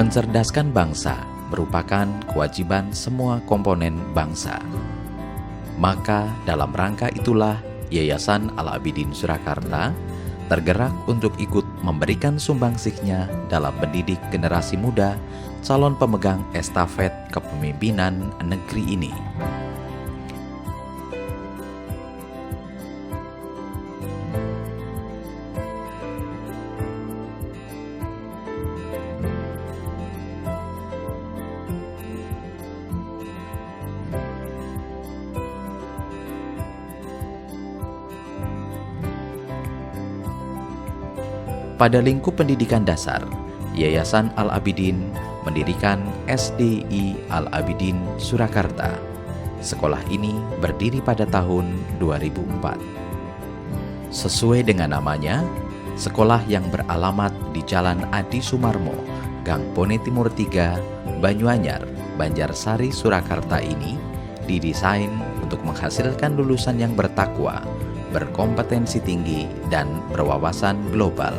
Mencerdaskan bangsa merupakan kewajiban semua komponen bangsa. Maka dalam rangka itulah Yayasan Al-Abidin Surakarta tergerak untuk ikut memberikan sumbangsihnya dalam mendidik generasi muda calon pemegang estafet kepemimpinan negeri ini. Pada lingkup pendidikan dasar, Yayasan Al-Abidin mendirikan SDI Al-Abidin Surakarta. Sekolah ini berdiri pada tahun 2004. Sesuai dengan namanya, sekolah yang beralamat di Jalan Adi Sumarmo, Gang Pone Timur 3, Banyuanyar, Banjarsari, Surakarta ini didesain untuk menghasilkan lulusan yang bertakwa, berkompetensi tinggi, dan berwawasan global.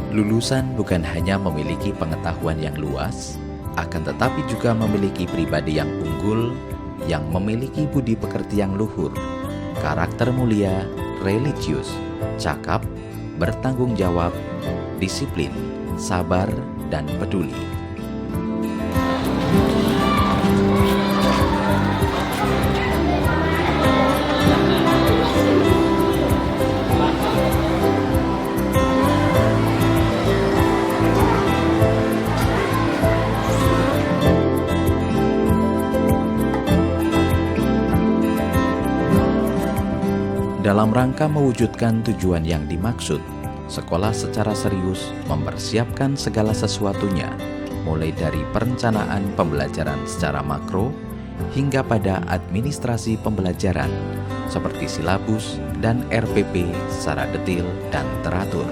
Lulusan bukan hanya memiliki pengetahuan yang luas, akan tetapi juga memiliki pribadi yang unggul, yang memiliki budi pekerti yang luhur, karakter mulia, religius, cakap, bertanggung jawab, disiplin, sabar, dan peduli. Dalam rangka mewujudkan tujuan yang dimaksud, sekolah secara serius mempersiapkan segala sesuatunya, mulai dari perencanaan pembelajaran secara makro hingga pada administrasi pembelajaran, seperti silabus dan RPP secara detail dan teratur.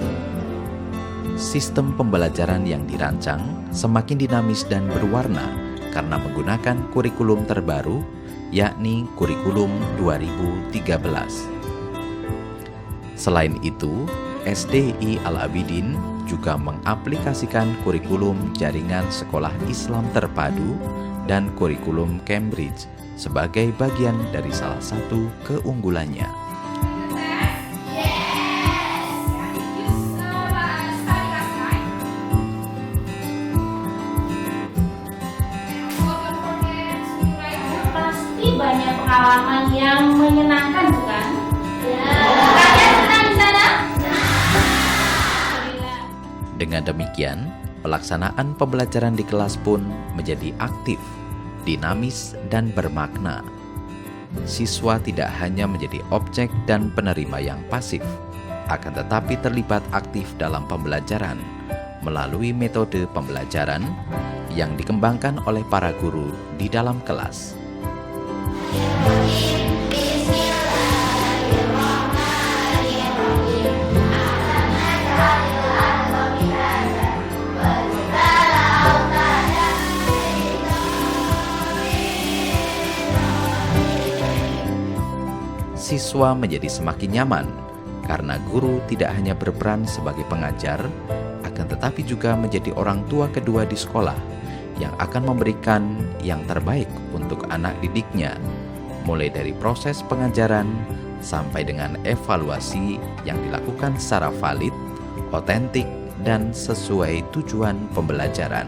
Sistem pembelajaran yang dirancang semakin dinamis dan berwarna karena menggunakan kurikulum terbaru, yakni kurikulum 2013. Selain itu, SDI Al-Abidin juga mengaplikasikan kurikulum jaringan sekolah Islam terpadu dan kurikulum Cambridge sebagai bagian dari salah satu keunggulannya. Pasti banyak pengalaman yang menyenangkan, bukan? Dengan demikian, pelaksanaan pembelajaran di kelas pun menjadi aktif, dinamis, dan bermakna. Siswa tidak hanya menjadi objek dan penerima yang pasif, akan tetapi terlibat aktif dalam pembelajaran melalui metode pembelajaran yang dikembangkan oleh para guru di dalam kelas. Siswa menjadi semakin nyaman karena guru tidak hanya berperan sebagai pengajar, akan tetapi juga menjadi orang tua kedua di sekolah yang akan memberikan yang terbaik untuk anak didiknya, mulai dari proses pengajaran sampai dengan evaluasi yang dilakukan secara valid, otentik, dan sesuai tujuan pembelajaran.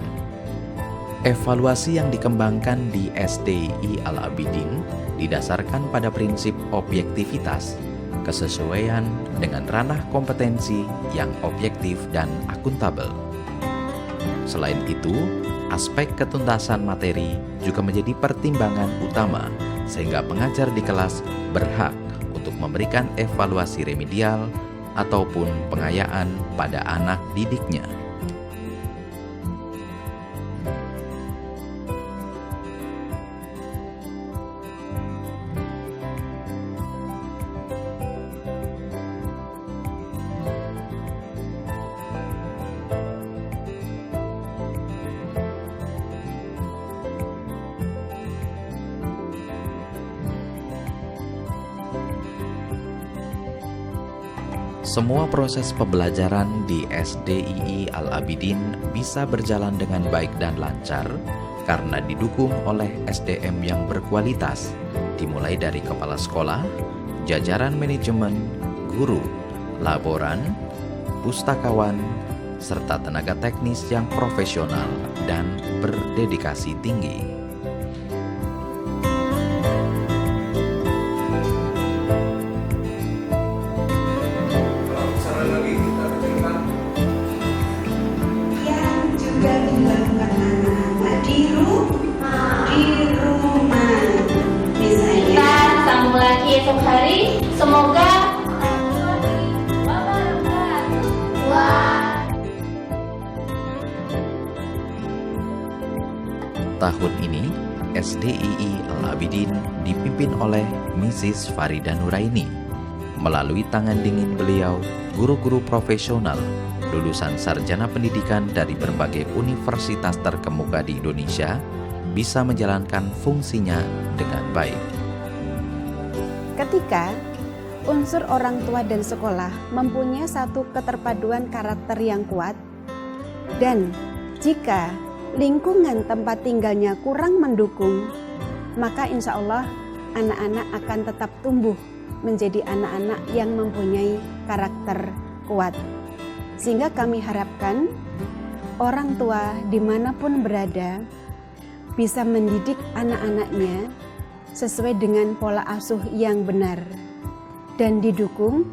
Evaluasi yang dikembangkan di SDI Al-Abidin didasarkan pada prinsip objektivitas, kesesuaian dengan ranah kompetensi yang objektif dan akuntabel. Selain itu, aspek ketuntasan materi juga menjadi pertimbangan utama, sehingga pengajar di kelas berhak untuk memberikan evaluasi remedial ataupun pengayaan pada anak didiknya. Semua proses pembelajaran di SDII Al-Abidin bisa berjalan dengan baik dan lancar karena didukung oleh SDM yang berkualitas, dimulai dari kepala sekolah, jajaran manajemen, guru, laboran, pustakawan, serta tenaga teknis yang profesional dan berdedikasi tinggi. Esok hari semoga tahun ini SDII Al-Abidin dipimpin oleh Mrs. Farida Nuraini. Melalui tangan dingin beliau, guru-guru profesional lulusan sarjana pendidikan dari berbagai universitas terkemuka di Indonesia bisa menjalankan fungsinya dengan baik. Ketika unsur orang tua dan sekolah mempunyai satu keterpaduan karakter yang kuat, dan jika lingkungan tempat tinggalnya kurang mendukung, maka insya Allah anak-anak akan tetap tumbuh menjadi anak-anak yang mempunyai karakter kuat. Sehingga kami harapkan orang tua dimanapun berada bisa mendidik anak-anaknya sesuai dengan pola asuh yang benar dan didukung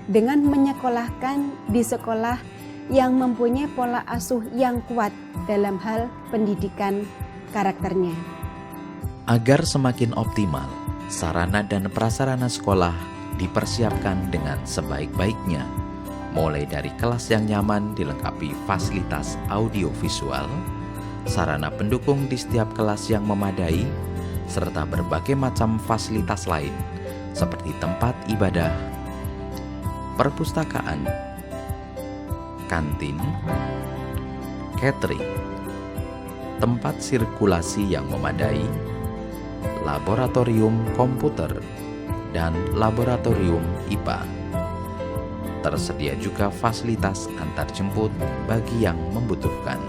dengan menyekolahkan di sekolah yang mempunyai pola asuh yang kuat dalam hal pendidikan karakternya. Agar semakin optimal, sarana dan prasarana sekolah dipersiapkan dengan sebaik-baiknya, mulai dari kelas yang nyaman dilengkapi fasilitas audiovisual, sarana pendukung di setiap kelas yang memadai, serta berbagai macam fasilitas lain seperti tempat ibadah, perpustakaan, kantin, catering, tempat sirkulasi yang memadai, laboratorium komputer, dan laboratorium IPA. Tersedia juga fasilitas antar jemput bagi yang membutuhkan.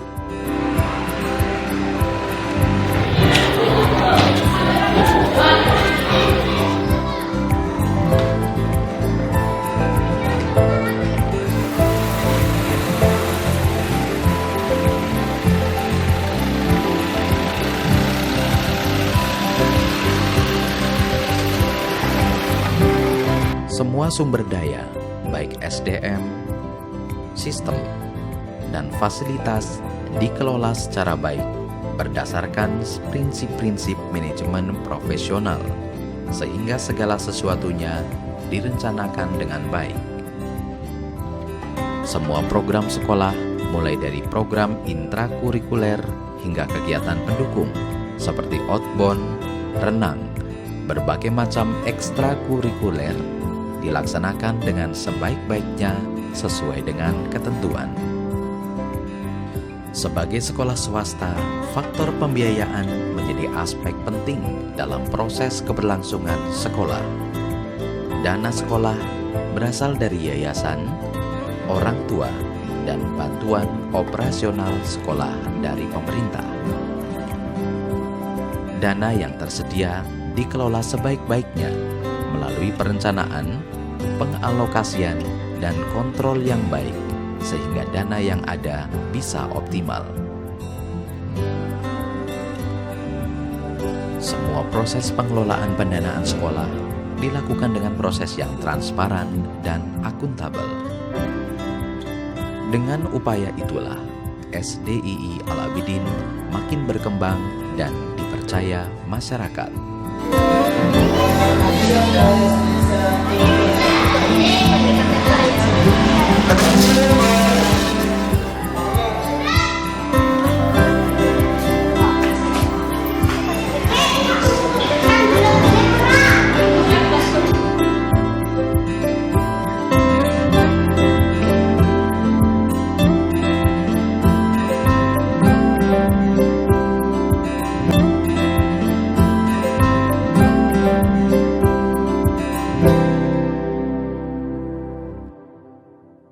Semua sumber daya, baik SDM, sistem, dan fasilitas dikelola secara baik berdasarkan prinsip-prinsip manajemen profesional, sehingga segala sesuatunya direncanakan dengan baik. Semua program sekolah, mulai dari program intrakurikuler hingga kegiatan pendukung seperti outbound, renang, berbagai macam ekstrakurikuler, dilaksanakan dengan sebaik-baiknya sesuai dengan ketentuan. Sebagai sekolah swasta, faktor pembiayaan menjadi aspek penting dalam proses keberlangsungan sekolah. Dana sekolah berasal dari yayasan, orang tua, dan bantuan operasional sekolah dari pemerintah. Dana yang tersedia dikelola sebaik-baiknya melalui perencanaan, pengalokasian, dan kontrol yang baik, sehingga dana yang ada bisa optimal. Semua proses pengelolaan pendanaan sekolah dilakukan dengan proses yang transparan dan akuntabel. Dengan upaya itulah, SDII Al-Abidin makin berkembang dan dipercaya masyarakat. Terima kasih.